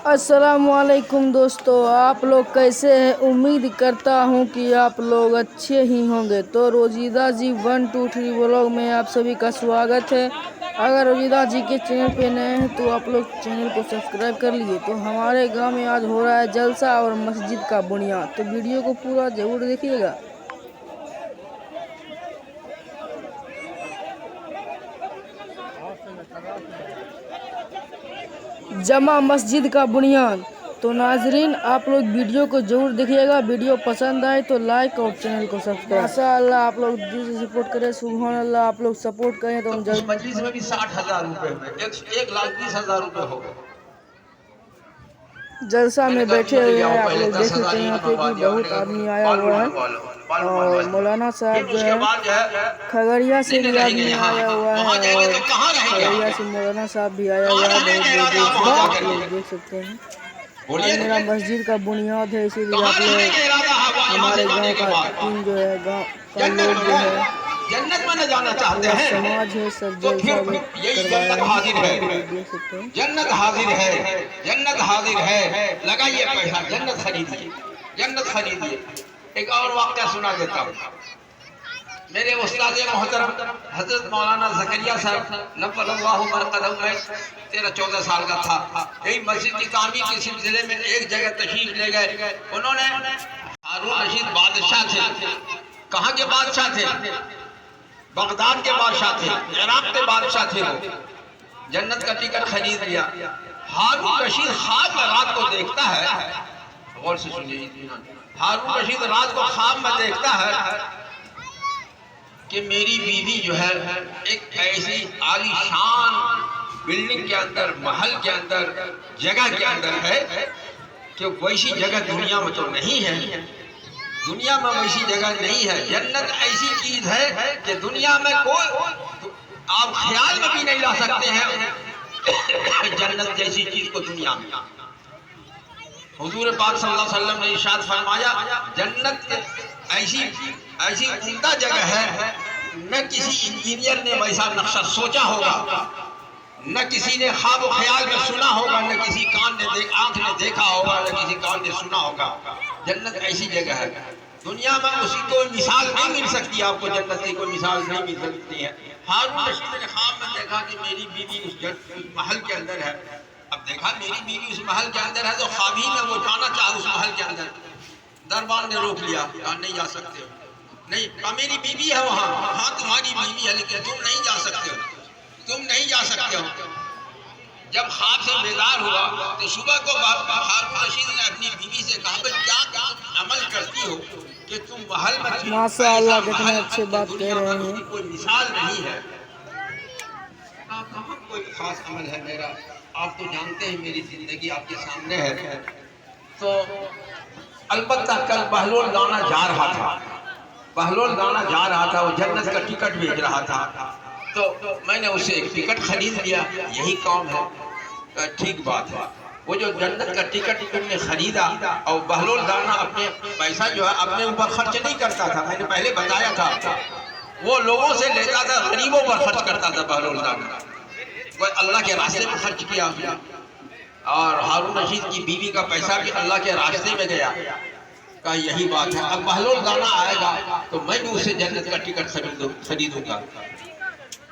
अस्सलामुअलैकुम दोस्तों, आप लोग कैसे हैं। उम्मीद करता हूं कि आप लोग अच्छे ही होंगे। तो रोजीदा जी 123 व्लॉग में आप सभी का स्वागत है। अगर रोजीदा जी के चैनल पे नए हैं तो आप लोग चैनल को सब्सक्राइब कर लीजिए। तो हमारे गांव में आज हो रहा है जलसा और मस्जिद का बुनियाद। तो वीडियो को पूरा जरूर देखिएगा। जमा मस्जिद का बुनियाद। तो नाजरीन, आप लोग वीडियो को जरूर देखिएगा। वीडियो पसंद आए तो लाइक और चैनल को सब्सक्राइब। माशाअल्लाह, आप लोग दिल से सपोर्ट करें। सुभान अल्लाह, आप लोग सपोर्ट करें तो हम उस मजलिस में भी 60,000 रुपए हुए, 1,20,000 रुपए हो गए। जलसा में बैठे हुए हैं। आप पहले लोग देख सकते 10,000 हैं यहाँ ईंट पे मंगवा कि दिया, बहुत आदमी आया हुआ है और मौलाना साहब जो है खगड़िया से भी आदमी आया हुआ है और खगड़िया से मौलाना साहब भी आया हुआ है बहुत दूर दूर से। आप लोग देख सकते हैं आज मेरा मस्जिद का बुनियाद है, इसीलिए आप लोग हमारे गांव का टीम जो है, गांव का लोग जो है, जन्नत में न जाना चाहते पूरा हैं समाज है, सब तो जलसा फिर भी यही करवाया जन्नत है। हाजिर है, आप लोग देख सकते हैं जन्नत हाजिर है, जन्नत हाजिर है। लगाइए पैसा, जन्नत खरीदिए, जन्नत खरीदिए। एक और वाक़या सुना देता हूँ। मेरे उस्ताद मोहतरम हजरत मौलाना ज़करिया साहब नव्वरल्लाहु मरक़दहू में 13-14 साल का था। यही मस्जिद की तामीर के सिलसिले में एक जगह तशरीफ ले गए। उन्होंने हारून रशीद बादशाह थे। कहाँ के बादशाह थे? बगदाद के बादशाह थे, इराक के बादशाह थे। वो जन्नत का टिकट खरीद लिया। हारून रशीद ख्वाब में रात को देखता है, गौर से सुनिए, हारून रशीद रात को ख्वाब में देखता है कि मेरी बीवी जो है एक ऐसी आलीशान बिल्डिंग के अंदर, महल के अंदर, जगह के अंदर है कि वैसी जगह दुनिया में तो नहीं है। दुनिया में वैसी जगह नहीं है। जन्नत ऐसी चीज है कि दुनिया में कोई आप ख्याल में भी नहीं ला सकते हैं जन्नत जैसी चीज को दुनिया में। हुजूर पाक सल्लल्लाहु अलैहि वसल्लम ने इरशाद फरमाया, जन्नत ऐसी उम्दा जगह है, न किसी इंजीनियर ने वैसा नक्शा सोचा होगा, न किसी ने ख्वाब ख्याल में सुना होगा, न किसी आंख ने देखा होगा, न किसी कान ने सुना होगा। जन्नत ऐसी जगह है, दुनिया में उसकी कोई मिसाल नहीं मिल सकती। आपको जन्नत की कोई मिसाल नहीं मिल सकती है। हारून रशीद ने ख्वाब में देखा कि मेरी बीवी उस महल के अंदर है। अब देखा मेरी बीवी उस महल के अंदर है तो ख्वाब ही में वो जाना चाहे उस महल के अंदर। दरबार ने रोक लिया, कहा नहीं जा सकते हो। नहीं, मेरी बीवी है वहाँ। हाँ तुम्हारी बीवी है, लेकिन तुम नहीं जा सकते हो, तुम नहीं जा सकते हो। जब ख्वाब से बेदार हुआ तो सुबह को हारून रशीद ने अपनी बीवी से कहा, क्या अमल करती हो कि तुम महल में, माशाअल्लाह कितने अच्छे बात कह रहे हैं। कोई मिसाल नहीं है। कहाँ कोई खास अमल है मेरा, आप तो जानते हैं मेरी जिंदगी आपके सामने है। तो अलबत्ता कल बहलोल दाना जा रहा था, बहलोल दाना जा रहा था, वो जन्नत का टिकट भेज रहा था। तो मैंने उसे एक टिकट खरीद लिया। यही काम है, ठीक बात है। वो जो जन्नत का टिकट तुमने खरीदा और बहलोल दाना अपने पैसा जो है अपने ऊपर खर्च नहीं करता था, मैंने पहले बताया था। वो लोगों से लेता था, गरीबों पर खर्च करता था बहलोल दाना। वो अल्लाह के रास्ते में खर्च किया और हारून रशीद की बीवी का पैसा भी अल्लाह के रास्ते में गया। का यही बात है। अब बहलोल दाना आएगा तो मैं भी उसे जन्नत का टिकट खरीदूंगा।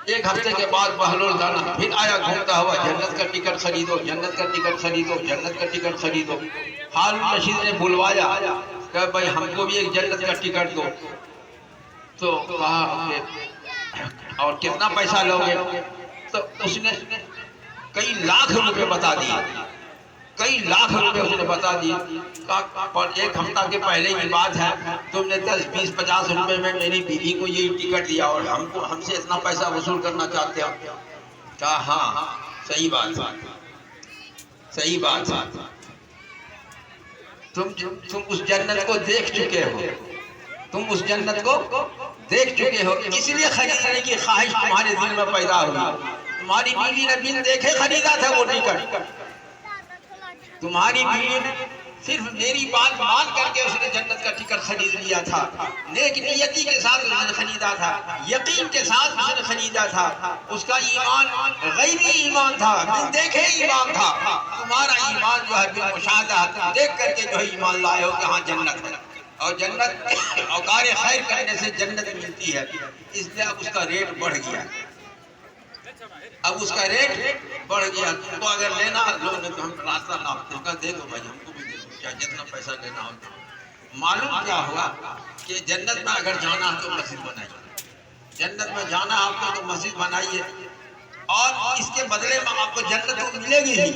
एक हफ्ते के बाद बहलोल दाना फिर आया घूमता हुआ, जन्नत का टिकट खरीदो, जन्नत का टिकट खरीदो, जन्नत का टिकट खरीदो। हारून रशीद ने बुलवाया, कहा भाई हमको भी एक जन्नत का टिकट दो। तो कहा और कितना पैसा लोगे? तो उसने कई लाख रुपए बता दिए, कई लाख रुपए उसने बता दिए। पर एक हफ्ता के पहले की बात है, तुमने 10, 20, 50 रुपए में मेरी बीवी को ये टिकट दिया और हमसे इतना पैसा वसूल करना चाहते हो? कहा हाँ सही बात, सही बात। तुम उस जन्नत को देख चुके हो, तुम उस जन्नत को देख चुके हो, इसलिए खरीदने की ख्वाहिश तुम्हारे दिल में पैदा हुई। तुम्हारी बीवी ने बिन देखे खरीदा था वो टिकट, तुम्हारी बीवी सिर्फ मेरी बात मान करके उसने जन्नत का टिकट खरीद लिया था। नेक नियति के साथ उसने खरीदा था, यकीन के साथ उसने खरीदा था। उसका ईमान गैरी ईमान था, बिन देखे ईमान था। तुम्हारा ईमान जो है बिन मुशाहदा देख करके जो है ईमान लाए हो कि हाँ जन्नत है, और जन्नत औकार खैर करने से जन्नत मिलती है। इसलिए अब उसका रेट बढ़ गया, अब उसका रेट बढ़ गया। तुमको अगर लेना लो, नहीं तो हम रास्ता नापते हैं, दे दो भाई, हमको भी दे दो, क्या जितना पैसा लेना हो। मालूम क्या हुआ कि जन्नत में अगर जाना है तो मस्जिद बनाइए, जन्नत में जाना है आपको तो मस्जिद बनाइए, और इसके बदले में आपको जन्नत तो मिलेगी ही,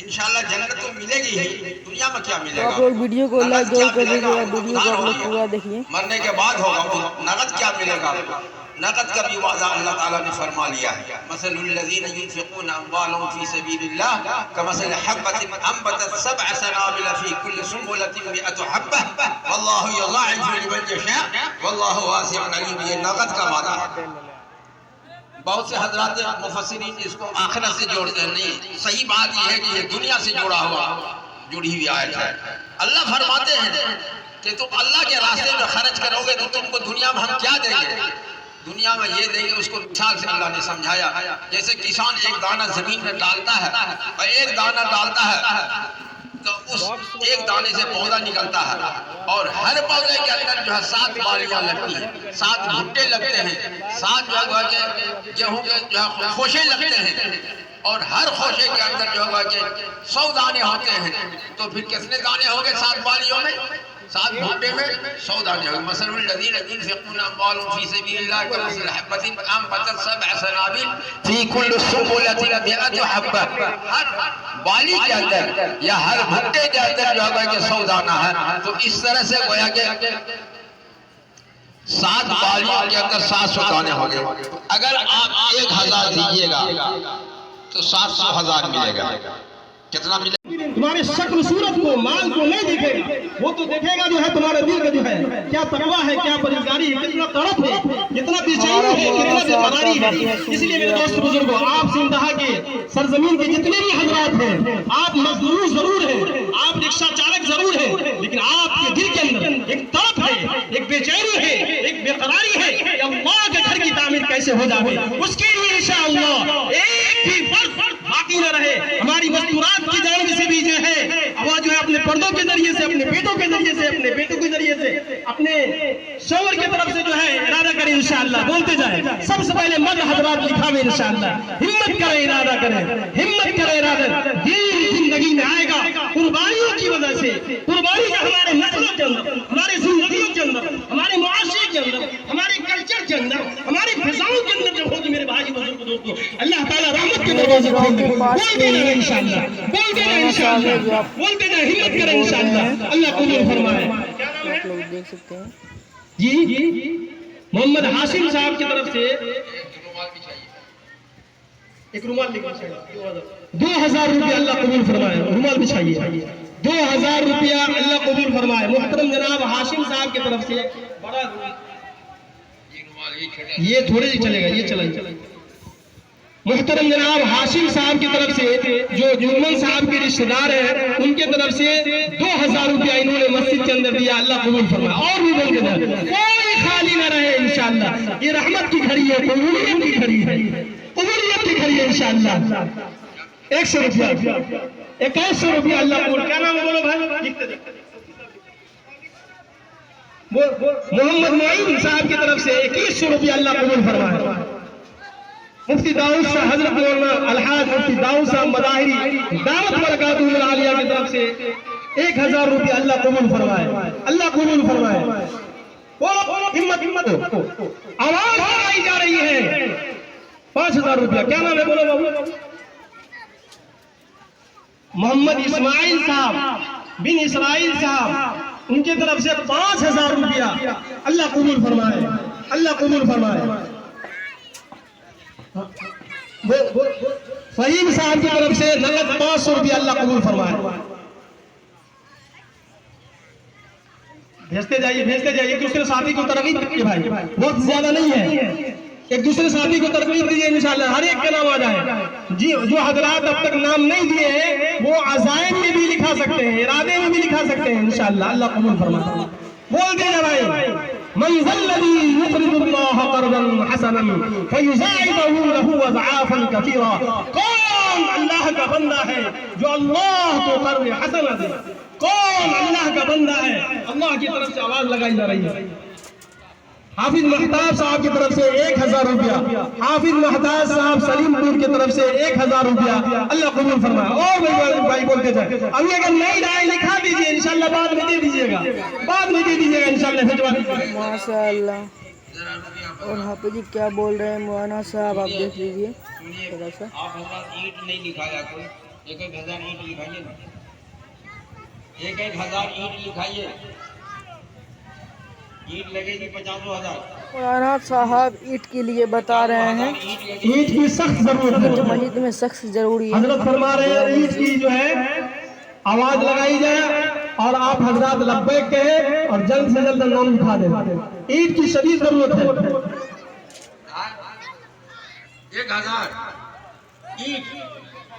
इंशाल्लाह जन्नत तो मिलेगी ही। दुनिया में क्या मिलेगा? आप लोग वीडियो को लाइक जरूर कर दीजिएगा, वीडियो को आप लोग पूरा देखिए। मरने के बाद होगा, नगद क्या मिलेगा आपको? नकद का भी वादा अल्लाह ताला ने फरमा लिया है। मसलुल्लज़ीना युनफ़िक़ूना अम्वालहुम फ़ी सबीलिल्लाह कमसलि हब्बतिन अम्बतत सबअ सनाबिल फ़ी कुल्लि सुंबुलतिन मिअतु हब्बह वल्लाहु युज़ाइफ़ु लिमन यशा वल्लाहु वासिउन अलीम। ये नकद का वादा है। बहुत से हज़रात मुफस्सिरीन इसको आखिरत से जोड़ते हैं, नहीं, सही बात यह है कि ये दुनिया से जुड़ी हुई आयत है। अल्लाह फरमाते हैं कि तुम अल्लाह के रास्ते में खर्च करोगे तो तुमको दुनिया में हम क्या देंगे? दुनिया में ये देंगे। उसको मिसाल से अल्लाह ने समझाया, जैसे किसान एक दाना जमीन में डालता है और एक दाना डालता है तो उस एक दाने से पौधा निकलता है, और हर पौधे के अंदर जो है 7 बालियां लगती हैं, 7 भुट्टे लगते हैं, 7 जो है गेहूं के जो है खोशे लगते हैं, और हर खोशे के अंदर जो है 100 दाने होते हैं। तो फिर कितने दाने होंगे 7 बालियों में? 7 भुट्टे में 100 दाने होंगे। मसलुल्लज़ीना युनफ़िक़ूना अम्वालहुम फ़ी सबीलिल्लाह कमसलि हब्बतिन अम्बतत सबअ सनाबिल फ़ी कुल्लि सुंबुलतिन मिअतु हब्बह। हर बाली के अंदर या हर भुट्टे के अंदर जो है कि 100 दाना है। तो इस तरह से गोया कि 7 बालियों के अंदर 700 दाने होंगे। अगर आप 1000 दीजिएगा तो 700,000 मिलेगा। कितना मिलेगा? तुम्हारे शक्ल सूरत को, माल को नहीं देखेगा, वो तो देखेगा जो है तुम्हारे दिल का जो है क्या तकवा है, क्या परहेजगारी है, कितना तड़प है, कितना बेचैनी है, कितना बेकरारी है। इसलिए मेरे दोस्त बुजुर्गों, आप सिंधहा के सरजमीन के जितने भी हजरात हैं, आप मजदूर जरूर हैं, आप रिक्शा चालक जरूर हैं, लेकिन आपके दिल के अंदर एक तड़प है, एक बेचैनी है, एक बेकरारी है कि अल्लाह के घर की तामीर कैसे हो जाए। उसके लिए इंशाअल्लाह एक भी फर्क बाकी न रहे। हमारी मस्तूरात की जानिब से भी जो है आवाज जो है अपने पर्दों के जरिए से, अपने बेटों के जरिए से, अपने बेटों के जरिए से, अपने शोहर की तरफ से जो है इरादा करें इंशाअल्लाह, बोलते जाए। सबसे पहले मर्द हजरात लिखावे इंशाअल्लाह, हिम्मत करें, इरादा करें, हिम्मत करें, इरादा। ये जिंदगी में आएगा कुर्बानियों की वजह से। कुर्बानी का हमारे नस्लों के अंदर, हमारे जिंदगियों के अंदर, हमारे मुआशरे के अंदर, हमारे कल्चर के अंदर, हमारी फिजाओं के अंदर जब होगी मेरे भाई बुजुर्ग दोस्तों, अल्लाह ताला रहमत के दरवाजे खोलेंगे। बोलते जाए इंशाअल्लाह, बोलते जाए इंशाअल्लाह, बोलते जाए, हिम्मत करें इंशाअल्लाह। अल्लाह कबूल फरमाए। क्या नाम है? आप लोग देख सकते हैं जी मोहम्मद हाशिम साहब की तरफ से एक रुमाल लिखना चाहिए। 2000 रुपया अल्लाह कबूल फरमाए। रुमाल बिछाइए। 2000 रुपया अल्लाह कबूल फरमाए। मुहतरम जनाब हाशिम साहब की तरफ से बड़ा, ये थोड़े ही चलेगा, ये चलाइए। मुहतरम जनाब हाशिम साहब की तरफ से जो जुम्मन साहब के रिश्तेदार हैं, उनके तरफ से 2000 रुपया इन्होंने मस्जिद के अंदर दिया। अल्लाह कबूल फरमाए। और भी बोल के कोई खाली न रहे इंशाअल्लाह। ये रहमत की घड़ी है, कबूलियत की घड़ी है, कबूलियत की घड़ी है इंशाअल्लाह। 100 रुपया, 2100 रुपया अल्लाह कबूल। क्या नाम है बोलो भाई? लिखते मोहम्मद मोइन साहब की तरफ से 2100 रुपया अल्लाह कबूल फरमाए। मुफ्ती दाऊद साहब, हजरत मौलाना अलहाज मुफ्ती दाऊद साहब मदाहिरी दावत बरकातुहुल आलिया की तरफ से 1000 रुपया अल्लाह कबूल फरमाए। अल्लाह कबूल फरमाए। बोलो हिम्मत, हिम्मत हो, आवाज आई जा रही है। 5000 रुपया। क्या नाम है बोलो बाबू? मोहम्मद इस्माइल साहब बिन इसराइल साहब, उनके तरफ से 5000 रुपया अल्लाह कबूल फरमाए। अल्लाह कबूल फरमाए। फहीम साहब की तरफ से नगद 500 रुपया अल्लाह कबूल फरमाए। भेजते जाइए, भेजते जाइए। एक दूसरे साथी को तरगीब दीजिए भाई, बहुत ज्यादा नहीं है। एक दूसरे साथी को तरगीब दीजिए इंशाअल्लाह, हर एक का नाम आ जाए। जी जो हजरात अब तक नाम नहीं दिए हैं वो अज़ाइम में भी लिखा सकते हैं, इरादे में भी लिखा सकते हैं इंशाअल्लाह। अल्लाह कबूल फरमाए। बोल दीजिए भाई, मन ज़ल्लज़ी युक़रिदुल्लाह क़र्ज़न हसनन फ़युज़ाइदहु लहु अज़आफ़न कसीरा। कौन अल्लाह का बंदा है जो अल्लाह को कर्ज़ हसन दे? कौन अल्लाह का बंदा है? अल्लाह की तरफ से आवाज लगाई जा रही है। हाफिज महताब साहब की तरफ से 1000 रुपया, हाफिज महताब साहब सलीमपुर की तरफ से 1000 रुपया। अल्लाह कबूल फरमाए। और भाई बोलते जाए, अभी अगर नई राय लिखा दीजिए इंशाल्लाह, बाद में दे दीजिएगा, बाद में दे दीजिएगा इंशाल्लाह, भिजवा दीजिएगा। माशाअल्लाह। और हाफिज जी क्या बोल रहे हैं मौलाना साहब, आप देख लीजिए थोड़ा सा। आप हमारा ईंट नहीं लिखाया, कोई 1,000 ईंट लिखाइए ना, 1,000 ईंट लिखाइए। ईंट लगेगी 50,000। मौलाना साहब ईंट के लिए बता रहे हैं, ईंट की सख्त जरूरत है, मस्जिद में सख्त जरूरी है। हजरत फरमा रहे हैं ईंट की जो है आवाज लगाई जाए और आप हजरत लब्बैक कहें और जल्द से जल्द नाम लिखा दें। ईंट की शदीद जरूरत है। 1,000 ईंट।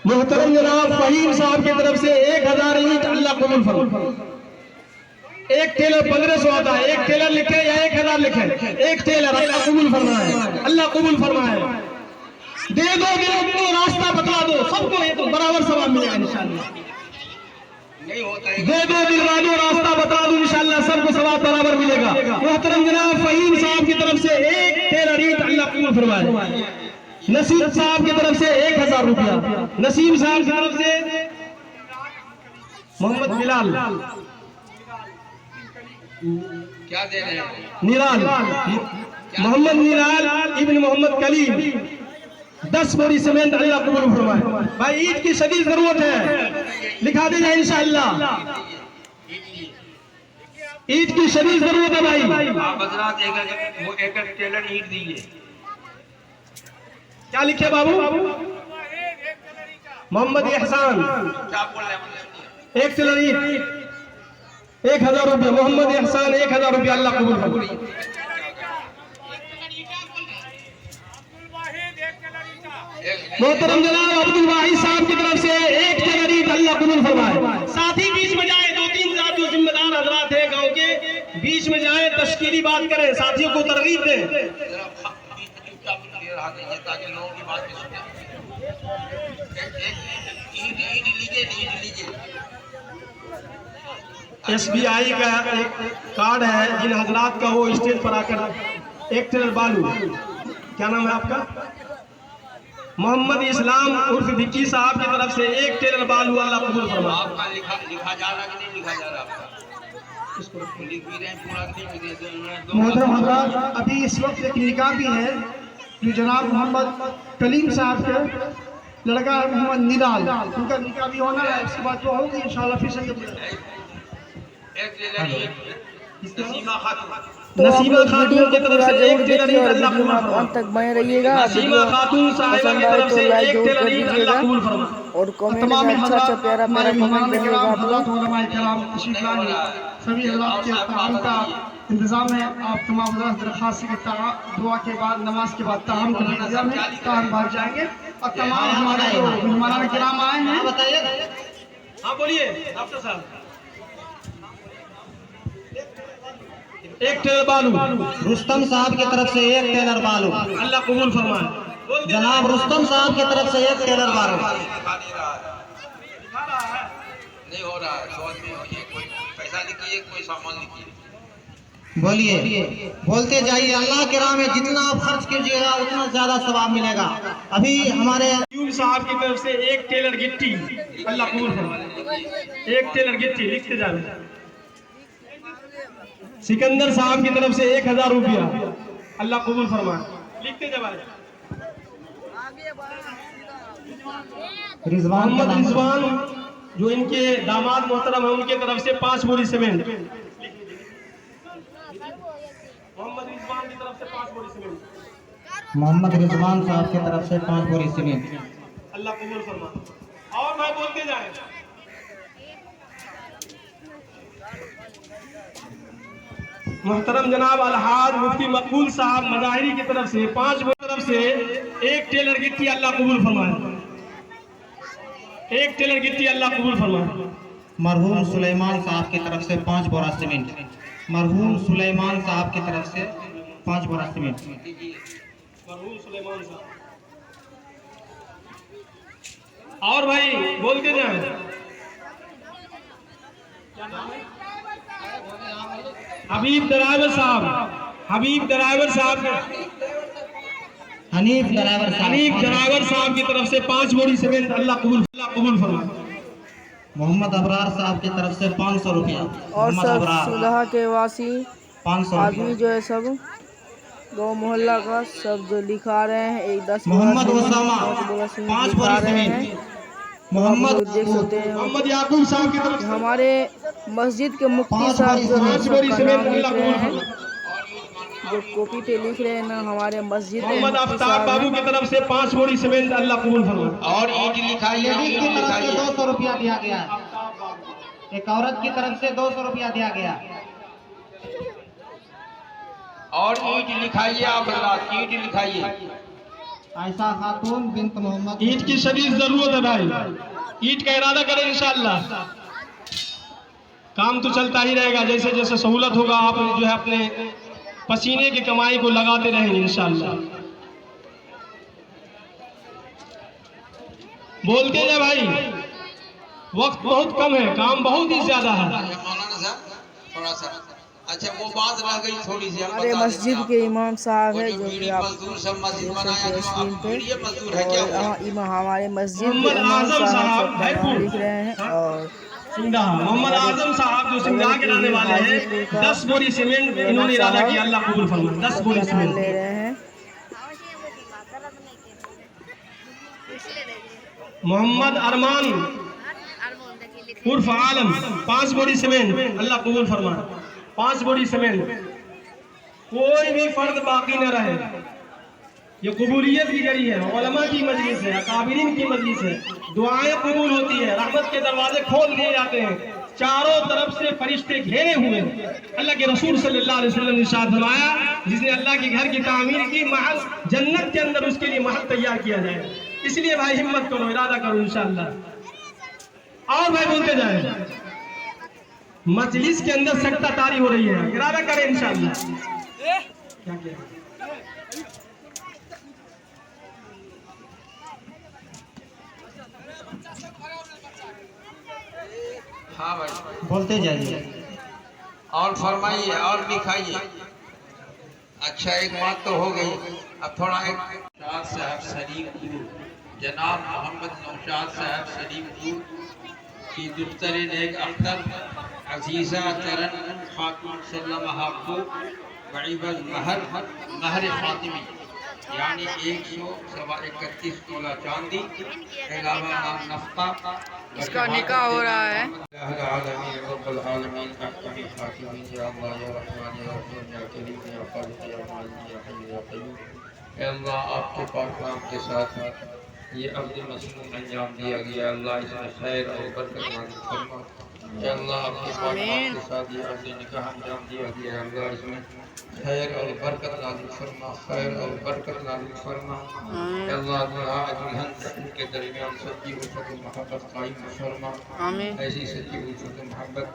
मोहतरम जनाब फहीम साहब की तरफ से 1000 ईंट। अल्लाह कबूल फरमाए। एक टेलर 1500 आता है, एक टेलर लिखे या 1000 लिखे, एक टेलर। अल्लाह कबूल फरमाए, अल्लाह कबूल फरमाए। दे दो दिलों को रास्ता बतला दो, सबको ये तो बराबर सवाब मिलेगा इंशाअल्लाह। नहीं होता है। दे दो दिलवा दो रास्ता बता दो, इंशाअल्लाह सबको सवाब बराबर मिलेगा। मोहतरम जनाब फहीम साहब की तरफ से 1 टेलर ईंट। अल्लाह कबूल फरमाए। नसीम साहब की तरफ से 1000 रुपया, नसीम साहब की तरफ से मोहम्मद बिलाल क्या दे रहे हैं? निराल, मोहम्मद निराल इब्न मोहम्मद कलीम 10 बोरी सीमेंट। अल्लाह कबूल फरमाए। भाई ईद की शदीद जरूरत है, लिखा दीजिए इंशाअल्लाह। ईद की शदीद जरूरत है भाई। आप हजरात एक टेलर ईंट दीजिए। क्या लिखे बाबू? मोहम्मद एहसान क्या बोल रहे हैं? 1 टेलर ईंट 1000 रुपया। मोहम्मद एहसान 1000 रुपया। अल्लाह कबूल फरमाए। मोहतरम जनाब अब्दुल वाहिद साहब की तरफ से 1 टेलर ईंट। अल्लाह कबूल फरमाए। साथ ही बीच में जाए 2-3 साथ जो जिम्मेदार हजरात हैं गांव के, बीच में जाए तश्कीली बात करें, साथियों को तरगीब दें। ताकि लोगों की बात भी सुने। ईंट लीजिए। SBI का एक कार्ड है, जिन हजरात का वो स्टेज पर आकर 1 टेलर बालू, क्या नाम है आपका? मोहम्मद इस्लाम उर्फ विक्की साहब की तरफ से 1 टेलर बालू। अल्लाह कबूल फरमाए। आपका लिखा जा रहा कि नहीं लिखा जा रहा? आपका लिख भी रहे हैं पूरा कि नहीं लिख रहे हैं? मोहतरम हज़रात, अभी इस वक्त एक निकाह भी है जो जनाब मोहम्मद कलीम साहब के लड़का है मोहम्मद निराल, उनका निकाह भी होना है। उसके बाद जो होगी इंशाल्लाह फिर से नसीमा खातून। तो आप नसीमा लोग खातून वीडियो की को तरफ पूरा से जरूर 1 टेलर देखिए और ईंट। अल्लाह वीडियो में कबूल आप अंत तक बने रहिएगा। नसीमा खातून साहिबा पसंद की आए तरफ तो से लाइक 1 जरूर टेलर कर ईंट। दीजिएगा अल्लाह कबूल फरमाए। और कमेंट में अच्छा अच्छा प्यारा प्यारा कमेंट करिएगा आप लोग। सभी हज़रात के ताम का इंतजाम है। आप तमाम हज़रात दरख्वास्त के दुआ के बाद नमाज के बाद ताम का इंतजाम है, ताम भाग जाएंगे। और तमाम हमारे जो मेहमान किराम आए हैं, बताइए। हाँ बोलिए डॉक्टर साहब। 1 टेलर बालू। रुस्तम साहब की तरफ से 1 टेलर बालू। अल्लाह कबूल फरमाए। जनाब रुस्तम साहब की तरफ से 1 टेलर बालू। नहीं हो रहा है। समझ में होइए, कोई पैसा लिखिए, कोई सामान लिखिए। बोलिए, बोलते जाइए। अल्लाह के राह में जितना आप खर्च कीजिएगा उतना ज्यादा सवाब मिलेगा। अभी हमारे यूब साहब की तरफ से 1 टेलर गिट्टी। अल्लाह कबूल फरमाए। 1 टेलर गिट्टी लिखते जाए। सिकंदर साहब की तरफ से 1000 रुपया। अल्लाह कबूल फरमाए। लिखते जाए। मोहम्मद रिजवान जो इनके दामाद मोहतरम है, उनके तरफ से 5 बोरी सीमेंट। मोहम्मद रिजवान की तरफ से 5 बोरी सीमेंट। मोहम्मद रिजवान साहब की तरफ से 5 बोरी सीमेंट। अल्लाह कबूल फरमाए। और मैं बोलते जाए। मोहतरम जनाब अलहाज मुफ्ती मकबूल साहब मजाहिरी की तरफ से 5 बोरी तरफ से 1 टेलर गिट्टी। अल्लाह कबूल फरमाए। 1 टेलर गिट्टी। अल्लाह कबूल फरमाए। मरहूम सुलेमान साहब की तरफ से 5 बोरा सीमेंट। मरहूम सुलेमान साहब की तरफ से 5 बोरा सीमेंट। मरहूम सुलेमान साहब। और भाई बोलते जाए। हबीब ड्राइवर साहब, हबीब ड्राइवर साहब, हनीफ ड्राइवर साहब, हनीफ ड्राइवर साहब की तरफ से 5 बोरी सीमेंट। अल्लाह कबूल फरमाए। मोहम्मद अबरार साहब की तरफ से 500 रुपया। और मोहम्मद सब अबरार सुलह के वासी 500 आदमी रुपया। जो है सब गाँव मोहल्ला का सब जो लिखा रहे हैं, एक 10 मोहम्मद बोरा ओसामा सीमेंट, 5 बोरा सीमेंट 5 लिखा बोरी रहे सीमेंट। हैं। मोहम्मद आप लोग देख सकते हैं मोहम्मद याकूब साहब की तरफ से हमारे मस्जिद के मुफ्ती 5 साहब बोरी जो है 5 बोरी सबका सीमेंट। नाम लिख अल्लाह रहे कबूल हैं, फरमाए। जो कॉपी पे लिख रहे हैं ना हमारे मस्जिद के मोहम्मद मुफ्ती आफ्ताब साहब बाबू हैं। की तरफ से 5 बोरी सीमेंट। अल्लाह कबूल फरमाए। और ईट लिखाइए, लेडीज ईट की तरफ से लिखाइए। 200 रुपया दिया गया है। एक औरत की तरफ से 200 रुपया दिया गया। और ईट लिखाइए, आप हजरात ईट लिखाइए। आयशा खातून बिन्त मोहम्मद। ईट की शदीद जरूरत है भाई। ईट का इरादा करें इंशाअल्लाह। काम तो चलता ही रहेगा, जैसे जैसे सहूलत होगा आप जो है अपने पसीने की कमाई को लगाते रहेंगे इंशाअल्लाह। बोलते जा भाई, वक्त बहुत कम है, काम बहुत ही ज्यादा है। मौलाना साहब थोड़ा सा, अच्छा वो बात रह गई थोड़ी सी, हम हमारे बता मस्जिद देते के इमाम साहब हैं। है वो जो जो कि बीड़ी आप मजदूर सब मस्जिद देख बनाया, सकते हैं जो स्क्रीन आप पे। बीड़ी मजदूर है क्या हुआ? और हमारे मस्जिद के मोहम्मद इमाम आजम साहब साहब सबका नाम हैपुर। लिख रहे हैं। हाँ? और सिंधा मोहम्मद आजम साहब जो सिंधा के रहने वाले हैं, 10 बोरी सीमेंट इन्होंने इरादा किया। अल्लाह कबूल फरमाए। 10 बोरी सबका नाम ले सीमेंट। रहे हैं। मोहम्मद अरमान उर्फ आलम 5 बोरी सीमेंट। अल्लाह कबूल फरमाए। 5 बोरी सीमेंट। कोई भी फर्द बाकी न रहे। ये कबूलियत की जरी है, उलमा की मजलिस है, अकाबिरीन की मजलिस है। दुआएं कबूल होती है, रहमत के दरवाजे खोल दिए जाते हैं, चारों तरफ से फरिश्ते घेरे हुए हैं। अल्लाह के रसूल सल्लल्लाहु अलैहि वसल्लम ने इरशाद फरमाया, जिसने अल्लाह के घर की तामीर की, महल जन्नत के अंदर उसके लिए महल तैयार किया जाए। इसलिए भाई हिम्मत करो, इरादा करो इंशाअल्लाह। और भाई बोलते जाए, मजलिस के अंदर सख्ता तारी हो रही है, इरादा करें इंशाअल्लाह। क्या किया? हाँ भाई, बोलते जाइए। और फरमाइए और लिखाइए। अच्छा एक बात तो हो गई, अब थोड़ा एक नौशाद साहब सलीमपुर, जनाब मोहम्मद नौशाद साहब सलीमपुर की दुख्तर नेक अख्तर अजीज़ा तरन खातून सल्लल्लाहु महबूब वईबल महर फातिमी, यानी 131 तोला चांदी, अलावा नफ्ता। इसका निकाह हो रहा है। अल्लाह आपके पाक नाम के साथ ये अब्द मसनून अंजाम दिया गया, अल्लाह इसमें खैर और बरकत नाज़िल फरमा। अल्लाह आपके पाक नाम के साथ ये अब्द निकाह अंजाम दिया गया, अल्लाह इसमें खैर और बरकत नाज़िल फरमा, खैर और बरकत नाज़िल फरमा। अल्लाह दुल्हा दुल्हन के दरमियान सच्ची उल्फत मोहब्बत कायम फरमा। ऐसी सच्ची उल्फत मोहब्बत,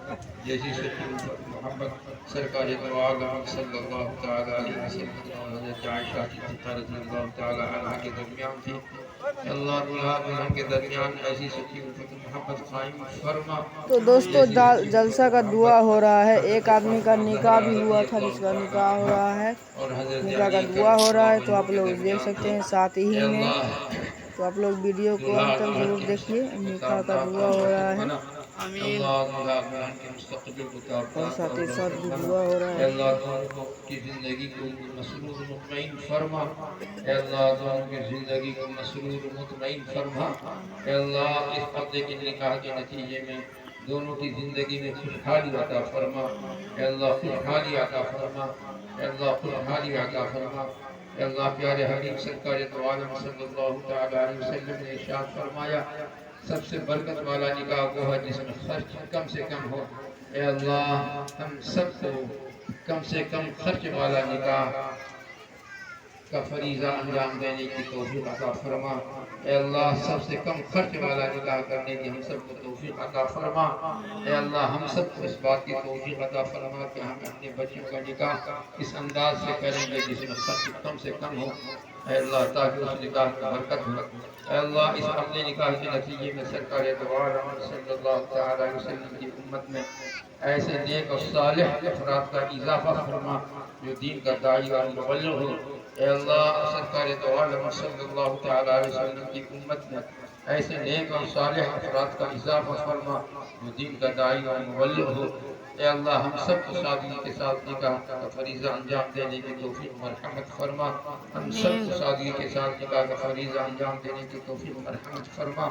जैसी सच्ची उल्फत मोहब्बत सरकार दो आलम सल्लल्लाहु तआला अलैहि वसल्लम और हज़रत आयशा सिद्दीक़ा रज़ियल्लाहु तआला अन्हा के दरमियान थी। अल्लाह दुल्हा दुल्हन के दरमियान ऐसी सच्ची उल्फत मोहब्बत कायम फरमा। तो दोस्तों जलसा का दुआ हो रहा है। एक आदमी का निकाह भी हुआ था, जिसका निकाह हो रहा है, और हज़रत निकाह का दुआ हो रहा है। तो आप लोग देख सकते हैं साथ ही में। तो आप लोग वीडियो को अंत तक जरूर देखिए। निकाह का दुआ हो रहा है और साथ ही साथ भी दुआ हो रहा है। अल्लाह दोनों की जिंदगी को मसरूर मुतमईन फरमा। अल्लाह दोनों की जिंदगी को मसरूर मुतमईन फरमा। अल्लाह इस पर्दे के निकाह के नतीजे में दोनों की जिंदगी में खुशहाली अता फरमा। अल्लाह खुशहाली अता फरमा। अल्लाह खुशहाली अता फरमा। अल्लाह प्यारे हबीब सरकार दो आलम सल्लल्लाहु तआला अलैहि वसल्लम ने इरशाद फरमाया, सबसे बरकत वाला निकाह वो है जिसमें खर्च कम से कम हो। ए अल्लाह हम सबको कम से कम खर्च वाला निकाह का फरीज़ा अंजाम देने की तौफीक अता फरमा। ए अल्लाह सबसे कम खर्च वाला निकाह करने की हम सबको तौफीक अता फरमा। ए अल्लाह हम सबको इस बात की तौफीक अता फरमा कि हम अपने बच्चों का निकाह इस अंदाज से करेंगे जिसमें खर्च कम से कम हो। ए अल्लाह ताकि उस निकाह में बरकत हो। ए अल्लाह इस अपने निकाह के नतीजे में सरकार दो आलम सल्लल्लाहु अलैहि वसल्लम की उम्मत में ऐसे नेक और सालिह अफराद का इजाफा फरमा जो दीन का दाई और मुबल्लिग हो। ए अल्लाह सरकार दो आलम सल्लल्लाहु अलैहि वसल्लम की उम्मत में ऐसे नेक और सालिह अफराद का इजाफा फरमा जो दीन का दाई और मुबल्लिग हो। ए अल्लाह हम सबको सादगी के साथ निकाह का फरीज़ा अंजाम देने की तौफीक मरहमत फरमा। हम सबको सादगी के साथ निकाह का फरीज़ा अंजाम देने की तौफीक मरहमत फरमा।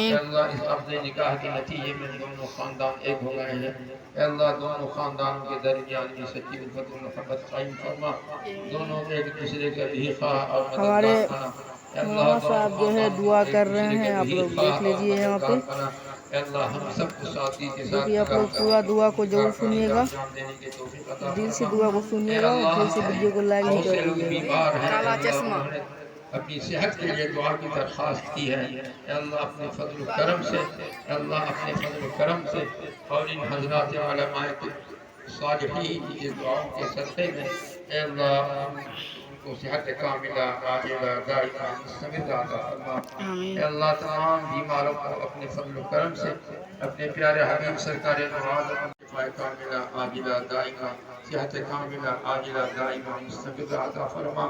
ए अल्लाह इस अपने निकाह के नतीजे में दोनों ख़ानदान एक हो गए हैं। ए अल्लाह दोनों ख़ानदानों के दरमियान में सच्ची उल्फत और मोहब्बत कायम फरमा। दोनों एक दूसरे के भी ख़्वाह और हमारे मददगार मौलाना साहब जो है दुआ कर रहे हैं, आप लोग देख लीजिए यहाँ पे। अल्लाह हम सबको साथी के साथ क्योंकि आप लोग पूरा दुआ को जरूर सुनिएगा, दिल से दुआ को सुनिएगा और दिल से वीडियो को लाइक भी कर दीजिएगा। काला चश्मा अपनी सेहत के लिए दुआ की दरख्वास्त की है। अल्लाह अपने फजल करम से, अल्लाह अपने फजल करम से और इन हजरात उलमाए के सालिहीन की दुआओं के सदक़े में अल्लाह को सेहत कामिला आजिला दाइमा मुस्तमिर अता फरमा। अल्लाह तमाम बीमारों को अपने फजल करम से अपने प्यारे हबीब सरकार दो आलम शिफा कामिला आजिला दाइमा सेहत कामिला आजिला दाइमा मुस्तमिर अता फरमा।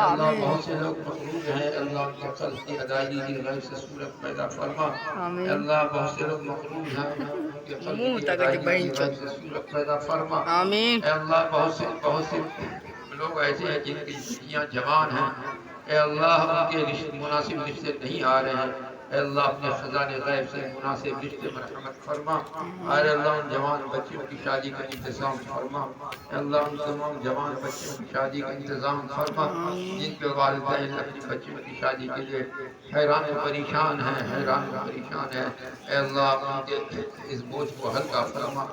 अल्लाह बहुत से लोग मकरूज हैं, अल्लाह उनके कर्ज की अदायगी की गैर से सूरत पैदा फरमा। अल्लाह बहुत से लोग मकरूज हैं, उनके कर्ज की अदायगी की गैर से सूरत पैदा फरमा। अल्लाह बहुत से लोग ऐसे हैं जिनकी जिंदगियां जवान हैं। ए अल्लाह उनके मुनासिब रिश्ते नहीं आ रहे हैं। ए अल्लाह अपने खजाने गैब से मुनासिब रिश्ते मरहमत फरमा। अरे अल्लाह उन जवान बच्चियों की शादी का इंतज़ाम फरमा। अल्लाह उन तमाम जवान बच्चियों की शादी का इंतज़ाम फरमा जिनके वालिदैन अपनी बच्चियों की शादी के लिए हैरान परेशान हैं, हैरान परेशान हैं। ए अल्लाह उनके इस बोझ को हल्का फरमा।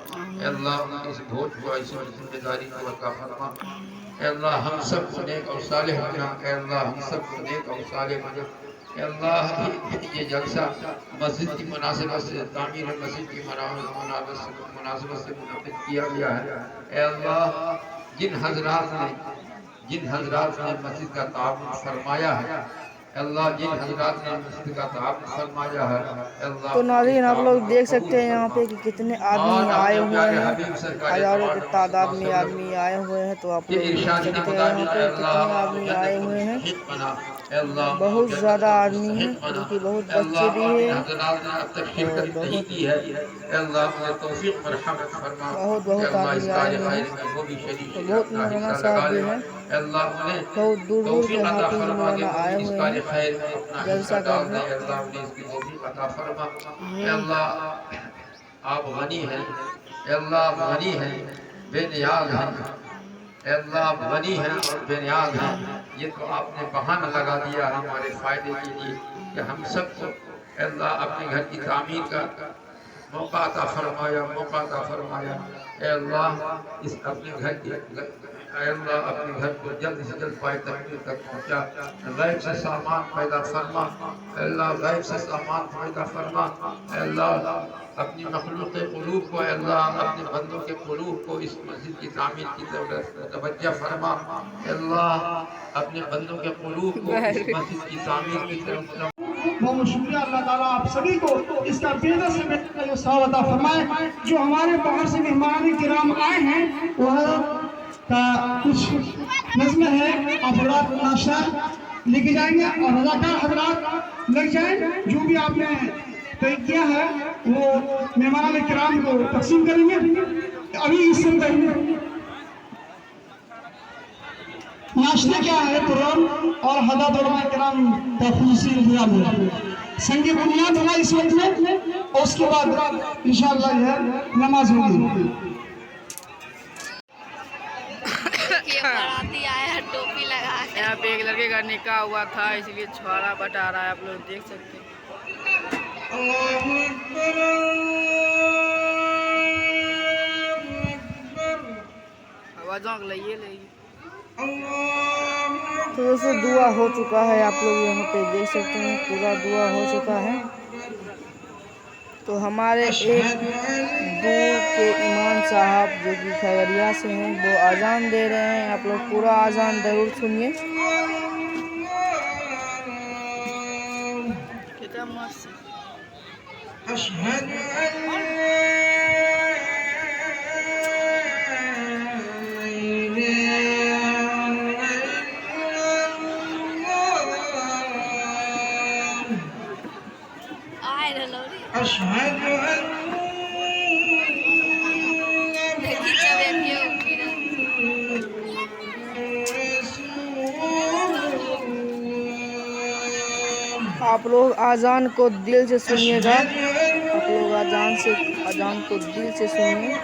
ए अल्लाह उनके इस बोझ को ऐसी जिम्मेदारी को हल्का फरमा। अल्लाह हम सब को नेक और सालिह बना। अल्लाह हम सब को नेक और सालिह बना। अल्लाह ये जलसा मस्जिद की मुनासिबत से, तामीर मस्जिद की मुनासिबत से मुनक़िद किया गया है। अल्लाह जिन हजरात ने मस्जिद का ताउन फरमाया है, अल्लाह जिन हजरात ने मस्जिद का ताउन फरमाया है, अल्लाह तो नाज़रीन आप लोग देख सकते हैं यहाँ पे कि कितने आदमी आए हुए हैं, हजारों की तादाद में आदमी आए हुए हैं। तो आप लोग देख सकते हैं यहाँ पे कितने आदमी आए हुए हैं, बहुत ज़्यादा आदमी हैं, क्योंकि बहुत बच्चे भी हैं और बहुत आदमी आए हुए हैं। तो बहुत मौलाना साहब भी हैं, बहुत दूर दूर के हाफिज़ मौलाना आए हुए हैं जलसा करने। आप गनी हैं, अल्लाह गनी हैं, बेनियाज हैं। अल्लाह गनी है और बेनियाज है। ये तो आपने बहाना लगा दिया हमारे फ़ायदे के लिए कि हम सबको अल्लाह अपने घर की तामीर का मौका अता फरमाया। ए अल्लाह इस अपने घर की अल्लाह अपने घर को जल्द से जल्द पाए तकमील तक पहुँचा। गैब से सामान पैदा फरमा, अल्लाह गैब से सामान पैदा फरमा। अल्लाह अपनी मखलूक़ क़ुलूब को, अल्लाह अपने बंदों के क़ुलूब को इस मस्जिद की तामीर की तरफ तवज्जो फरमा। अल्लाह अपने बंदों के क़ुलूब को इस मस्जिद की तामीर की तरफ बहुत शुक्रिया अल्लाह ताला आप सभी को इसका बेहतर से बेहतर जो सवाब अता फरमाए। जो हमारे बाहर से मेहमान किराम आए हैं वह का कुछ नज़्म है, आप हजरात नाश्ता लेके जाएंगे और रज़ाकार हजरात लग जाए। जो भी आपने तय किया है वो मेहमान किराम को तकसीम करेंगे। अभी इससे पहले नाश्ते क्या है प्रोग्राम और हजरत उलमा किराम का खुसूसी इंतजाम है। संग बुनियाद होगा इस वक्त में और उसके बाद इंशाअल्लाह यह नमाज होगी। बाराती आया टोपी लगा के। यहाँ पे एक लड़के का निकाह हुआ था, इसलिए छुआरा बटा रहा है, आप लोग देख सकते हैं। आवाज़ों को लाइए तो दोस्तों दुआ हो चुका है, आप लोग यहाँ पे देख सकते हैं पूरा दुआ हो चुका है। तो हमारे एक दूर के इमाम साहब जो कि खगड़िया से हैं वो अजान दे रहे हैं। आप लोग पूरा अजान जरूर सुनिए। कितना मस्त I don't know. अशहद देखी सब एक क्यों फिर आप लोग अजान को दिल से सुनिएगा। आप लोग अजान को दिल से सुनिए।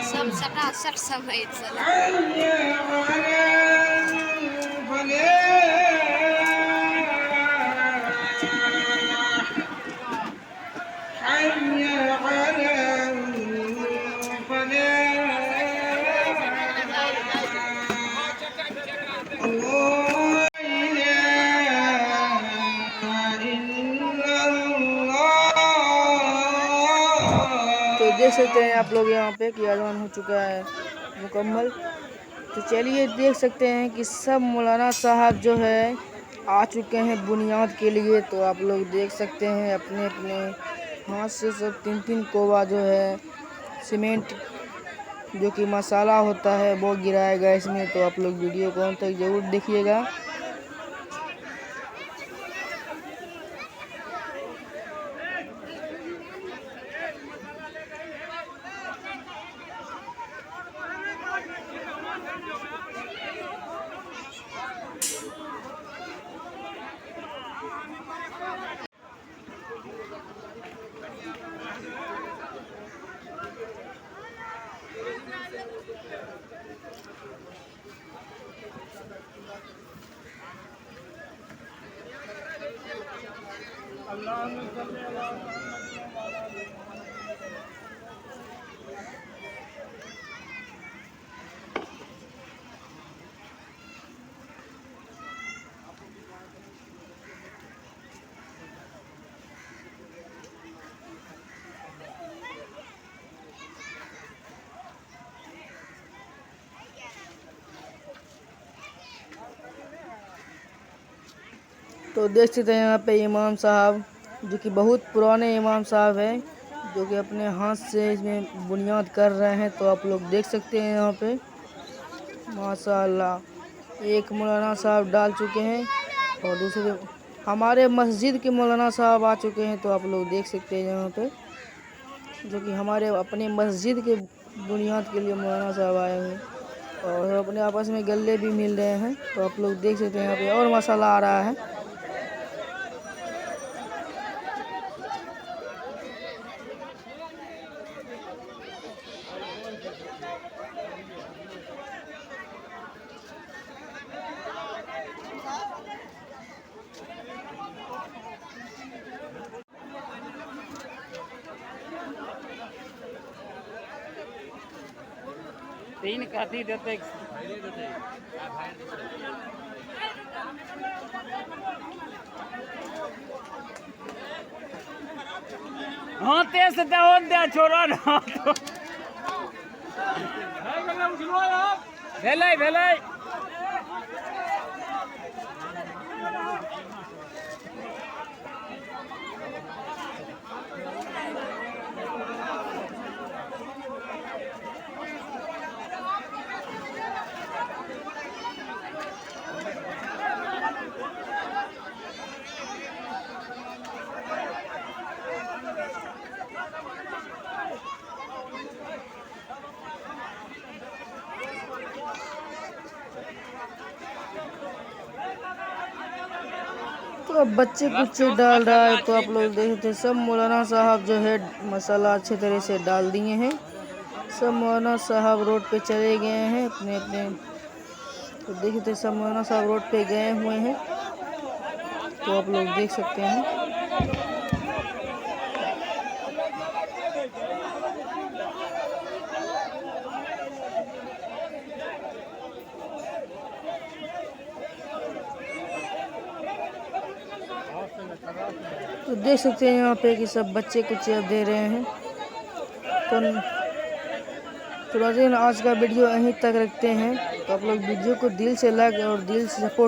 सब सटासट समय चला। तो देख सकते हैं आप लोग यहाँ पे कि अजान हो चुका है मुकम्मल। तो चलिए देख सकते हैं कि सब मौलाना साहब जो है आ चुके हैं बुनियाद के लिए। तो आप लोग देख सकते हैं अपने अपने हाथ से सब 3-3 कोबा जो है सीमेंट जो कि मसाला होता है वो गिराएगा इसमें। तो आप लोग वीडियो को अंत तक ज़रूर देखिएगा। तो देख सकते हैं यहाँ पे इमाम साहब जो कि बहुत पुराने इमाम साहब हैं जो कि अपने हाथ से इसमें बुनियाद कर रहे हैं। तो आप लोग देख सकते हैं यहाँ पे माशाअल्लाह एक मौलाना साहब डाल चुके हैं और दूसरे हमारे मस्जिद के मौलाना साहब आ चुके हैं। तो आप लोग देख सकते हैं यहाँ पे जो कि हमारे अपने मस्जिद के बुनियाद के लिए मौलाना साहब आए हैं और अपने आपस में गले भी मिल रहे हैं। तो आप लोग देख सकते हैं यहाँ पे और मसाला आ रहा है। तीन काटी देते हाँ तेज दे छोड़ा ना भेलै भेलै तो अब बच्चे कुछ डाल रहा है, तो आप लोग देखते हैं सब मौलाना साहब जो है मसाला अच्छे तरह से डाल दिए हैं। सब मौलाना साहब रोड पे चले गए हैं अपने अपने, तो देखते सब मौलाना साहब रोड पे गए हुए हैं, तो आप लोग देख सकते हैं। तो देख सकते हैं यहाँ पे कि सब बच्चे कुछ दे रहे हैं। तो नाज़रीन आज का वीडियो यहीं तक रखते हैं। तो आप लोग वीडियो को दिल से लाइक और दिल से सपोर्ट